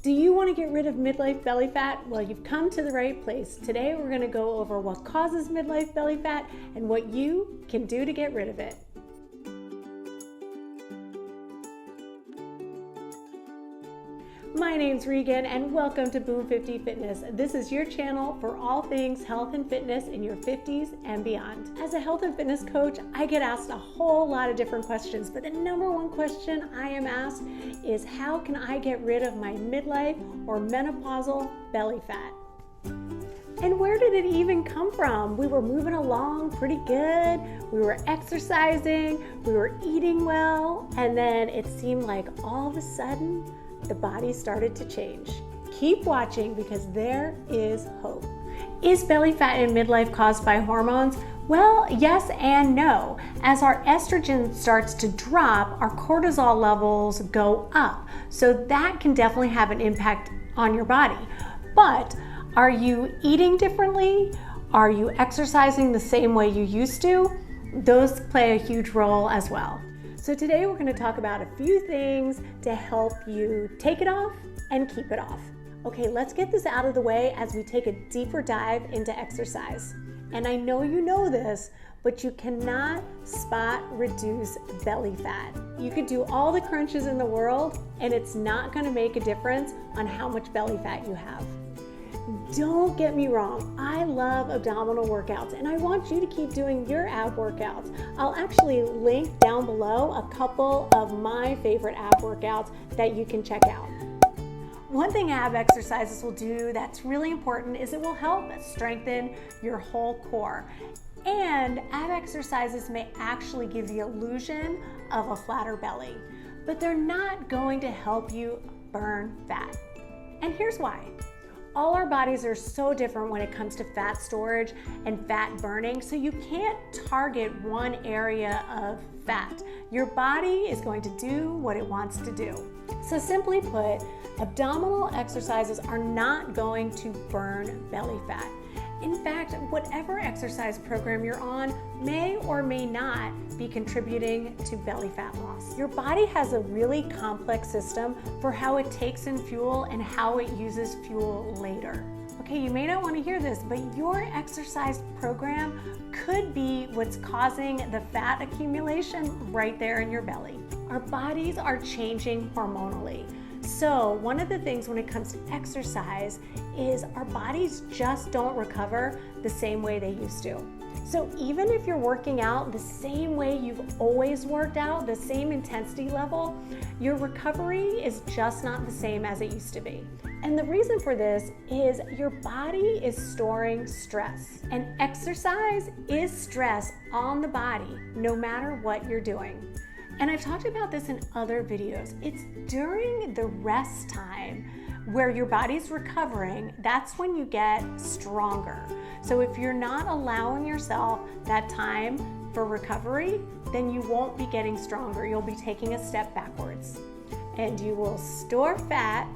Do you want to get rid of midlife belly fat? Well, you've come to the right place. Today we're going to go over what causes midlife belly fat and what you can do to get rid of it. My name's Regan and welcome to Boom 50 Fitness. This is your channel for all things health and fitness in your 50s and beyond. As a health and fitness coach, I get asked a whole lot of different questions, but the number one question I am asked is how can I get rid of my midlife or menopausal belly fat? And where did it even come from? We were moving along pretty good. We were exercising, we were eating well, and then it seemed like all of a sudden, the body started to change. Keep watching because there is hope. Is belly fat in midlife caused by hormones? Well, yes and no. As our estrogen starts to drop, our cortisol levels go up. So that can definitely have an impact on your body. But are you eating differently? Are you exercising the same way you used to? Those play a huge role as well. So today we're going to talk about a few things to help you take it off and keep it off. Okay, let's get this out of the way as we take a deeper dive into exercise. And I know you know this, but you cannot spot reduce belly fat. You could do all the crunches in the world and it's not going to make a difference on how much belly fat you have. Don't get me wrong, I love abdominal workouts and I want you to keep doing your ab workouts. I'll actually link down below a couple of my favorite ab workouts that you can check out. One thing ab exercises will do that's really important is it will help strengthen your whole core. And ab exercises may actually give the illusion of a flatter belly, but they're not going to help you burn fat. And here's why. All our bodies are so different when it comes to fat storage and fat burning, so you can't target one area of fat. Your body is going to do what it wants to do. So simply put, abdominal exercises are not going to burn belly fat. In fact, whatever exercise program you're on may or may not be contributing to belly fat loss. Your body has a really complex system for how it takes in fuel and how it uses fuel later. Okay, you may not want to hear this, but your exercise program could be what's causing the fat accumulation right there in your belly. Our bodies are changing hormonally. So one of the things when it comes to exercise is our bodies just don't recover the same way they used to. So even if you're working out the same way you've always worked out, the same intensity level, your recovery is just not the same as it used to be. And the reason for this is your body is storing stress. And exercise is stress on the body, no matter what you're doing. And I've talked about this in other videos. It's during the rest time where your body's recovering, that's when you get stronger. So if you're not allowing yourself that time for recovery, then you won't be getting stronger. You'll be taking a step backwards. And you will store fat,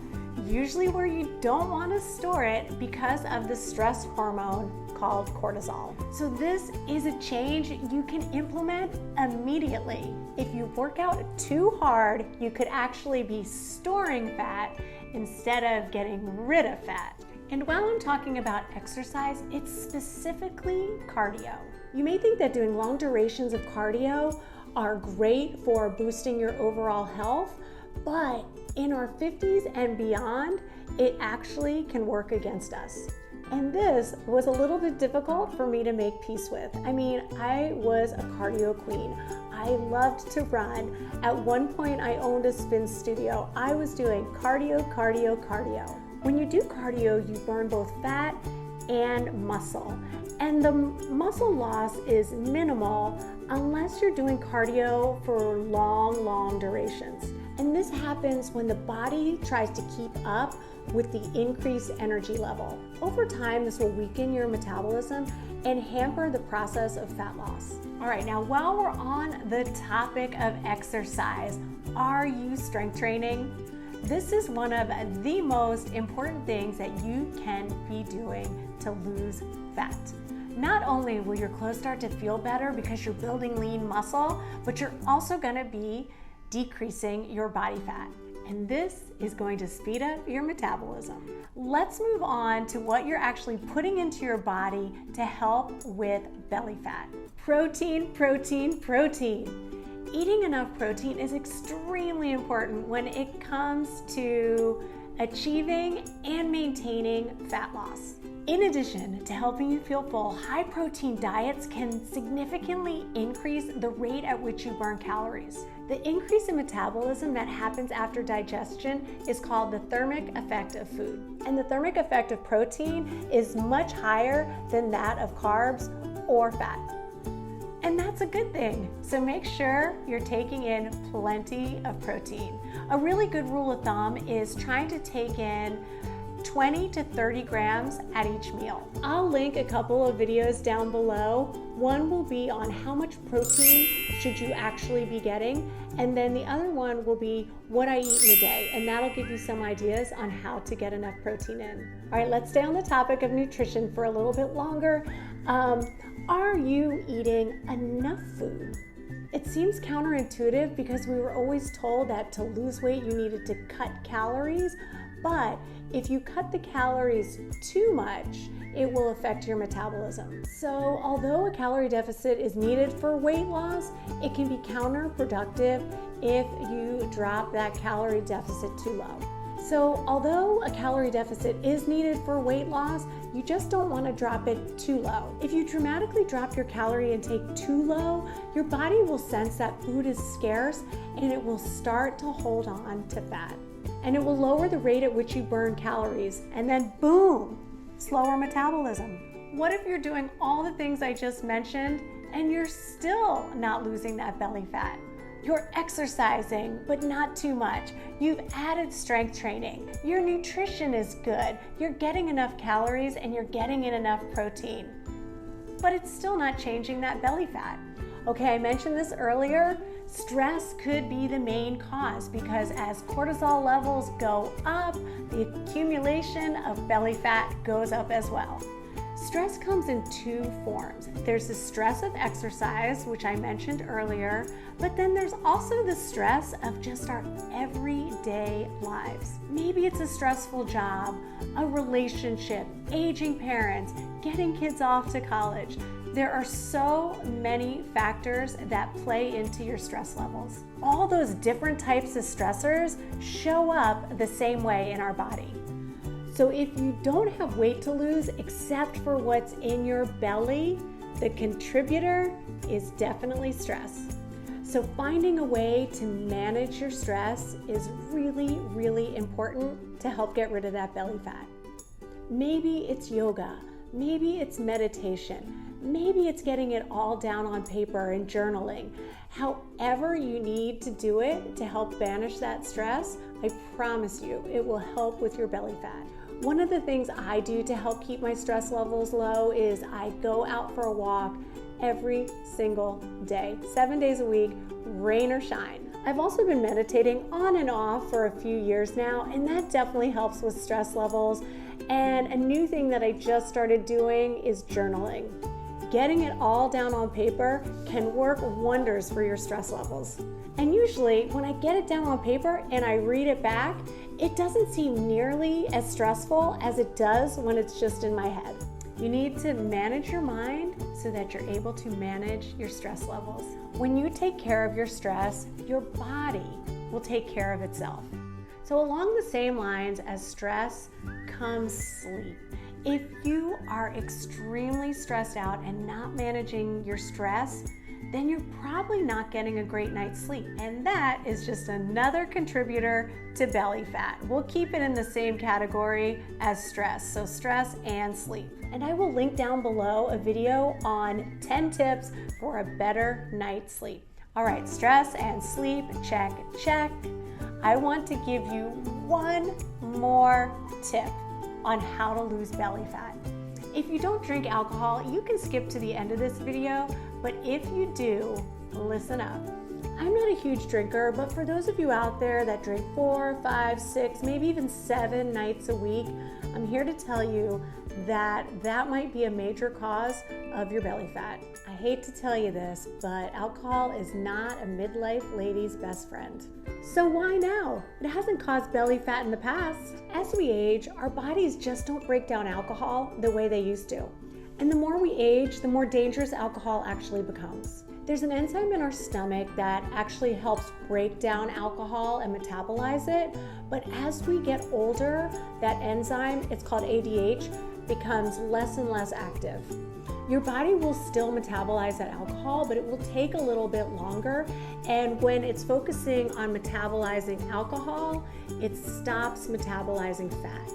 usually where you don't want to store it because of the stress hormone called cortisol. So this is a change you can implement immediately. If you work out too hard, you could actually be storing fat instead of getting rid of fat. And while I'm talking about exercise, it's specifically cardio. You may think that doing long durations of cardio are great for boosting your overall health, but in our 50s and beyond, it actually can work against us. And this was a little bit difficult for me to make peace with. I mean, I was a cardio queen. I loved to run. At one point, I owned a spin studio. I was doing cardio, cardio, cardio. When you do cardio, you burn both fat and muscle. And the muscle loss is minimal unless you're doing cardio for long durations. And this happens when the body tries to keep up with the increased energy level. Over time, this will weaken your metabolism and hamper the process of fat loss. All right, now while we're on the topic of exercise, are you strength training? This is one of the most important things that you can be doing to lose fat. Not only will your clothes start to feel better because you're building lean muscle, but you're also gonna be decreasing your body fat. and this is going to speed up your metabolism. Let's move on to what you're actually putting into your body to help with belly fat. Protein, protein, protein. Eating enough protein is extremely important when it comes to achieving and maintaining fat loss. In addition to helping you feel full, high protein diets can significantly increase the rate at which you burn calories. The increase in metabolism that happens after digestion is called the thermic effect of food. And the thermic effect of protein is much higher than that of carbs or fat. And that's a good thing. So make sure you're taking in plenty of protein. A really good rule of thumb is trying to take in 20 to 30 grams at each meal. I'll link a couple of videos down below. One will be on how much protein should you actually be getting, and then the other one will be what I eat in a day, and that'll give you some ideas on how to get enough protein in. All right, let's stay on the topic of nutrition for a little bit longer. Are you eating enough food? It seems counterintuitive because we were always told that to lose weight you needed to cut calories, but if you cut the calories too much, it will affect your metabolism. So although a calorie deficit is needed for weight loss, it can be counterproductive if you drop that calorie deficit too low. So although a calorie deficit is needed for weight loss, you just don't want to drop it too low. If you dramatically drop your calorie intake too low, your body will sense that food is scarce and it will start to hold on to fat. And it will lower the rate at which you burn calories, and then boom, slower metabolism. What if you're doing all the things I just mentioned and you're still not losing that belly fat? You're exercising, but not too much. You've added strength training. Your nutrition is good. You're getting enough calories and you're getting in enough protein. But it's still not changing that belly fat. Okay, I mentioned this earlier. Stress could be the main cause because as cortisol levels go up, the accumulation of belly fat goes up as well. Stress comes in two forms. There's the stress of exercise, which I mentioned earlier, but then there's also the stress of just our everyday lives. Maybe it's a stressful job, a relationship, aging parents, getting kids off to college. There are so many factors that play into your stress levels. All those different types of stressors show up the same way in our body. So if you don't have weight to lose except for what's in your belly, the contributor is definitely stress. So finding a way to manage your stress is really, really important to help get rid of that belly fat. Maybe it's yoga, maybe it's meditation, maybe it's getting it all down on paper and journaling. However you need to do it to help banish that stress, I promise you it will help with your belly fat. One of the things I do to help keep my stress levels low is I go out for a walk every single day, 7 days a week, rain or shine. I've also been meditating on and off for a few years now, and that definitely helps with stress levels. And a new thing that I just started doing is journaling. Getting it all down on paper can work wonders for your stress levels. And usually when I get it down on paper and I read it back, it doesn't seem nearly as stressful as it does when it's just in my head. You need to manage your mind so that you're able to manage your stress levels. When you take care of your stress, your body will take care of itself. So along the same lines as stress comes sleep. If you are extremely stressed out and not managing your stress, then you're probably not getting a great night's sleep. And that is just another contributor to belly fat. We'll keep it in the same category as stress, so stress and sleep. And I will link down below a video on 10 tips for a better night's sleep. All right, stress and sleep, check, check. I want to give you one more tip on how to lose belly fat. If you don't drink alcohol, you can skip to the end of this video, but if you do, listen up. I'm not a huge drinker, but for those of you out there that drink 4, 5, 6, maybe even 7 nights a week, I'm here to tell you that that might be a major cause of your belly fat. I hate to tell you this, but alcohol is not a midlife lady's best friend. So why now? It hasn't caused belly fat in the past. As we age, our bodies just don't break down alcohol the way they used to. And the more we age, the more dangerous alcohol actually becomes. There's an enzyme in our stomach that actually helps break down alcohol and metabolize it, but as we get older, that enzyme, it's called ADH, becomes less and less active. Your body will still metabolize that alcohol, but it will take a little bit longer, and when it's focusing on metabolizing alcohol, it stops metabolizing fat.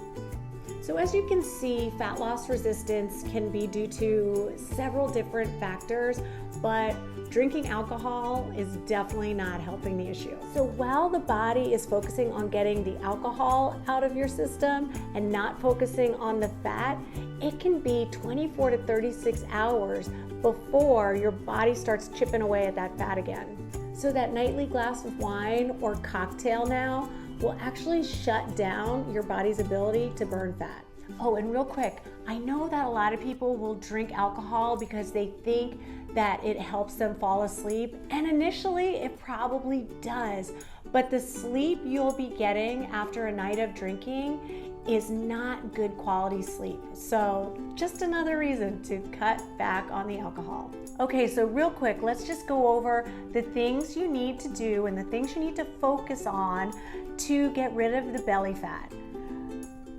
So as you can see, fat loss resistance can be due to several different factors, but drinking alcohol is definitely not helping the issue. So while the body is focusing on getting the alcohol out of your system and not focusing on the fat, it can be 24 to 36 hours before your body starts chipping away at that fat again. So that nightly glass of wine or cocktail now will actually shut down your body's ability to burn fat. Oh, and real quick, I know that a lot of people will drink alcohol because they think that it helps them fall asleep, and initially it probably does, but the sleep you'll be getting after a night of drinking is not good quality sleep. So just another reason to cut back on the alcohol. Okay, so real quick, let's just go over the things you need to do and the things you need to focus on to get rid of the belly fat.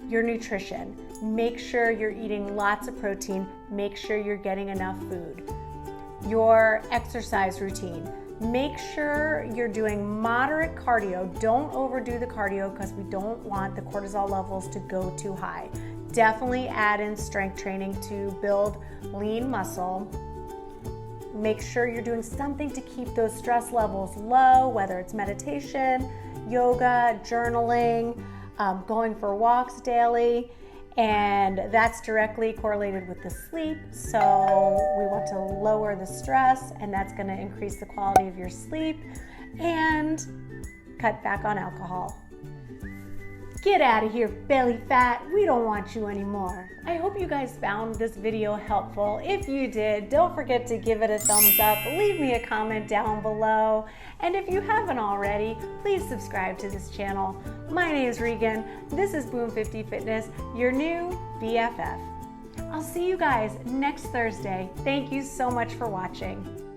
Your nutrition. Make sure you're eating lots of protein. Make sure you're getting enough food. Your exercise routine. Make sure you're doing moderate cardio. Don't overdo the cardio because we don't want the cortisol levels to go too high. Definitely add in strength training to build lean muscle. Make sure you're doing something to keep those stress levels low, whether it's meditation, yoga, journaling, going for walks daily, and that's directly correlated with the sleep. So we want to lower the stress, and that's going to increase the quality of your sleep, and cut back on alcohol. Get out of here, belly fat. We don't want you anymore. I hope you guys found this video helpful. If you did, don't forget to give it a thumbs up. Leave me a comment down below. And if you haven't already, please subscribe to this channel. My name is Regan. This is Boom 50 Fitness, your new BFF. I'll see you guys next Thursday. Thank you so much for watching.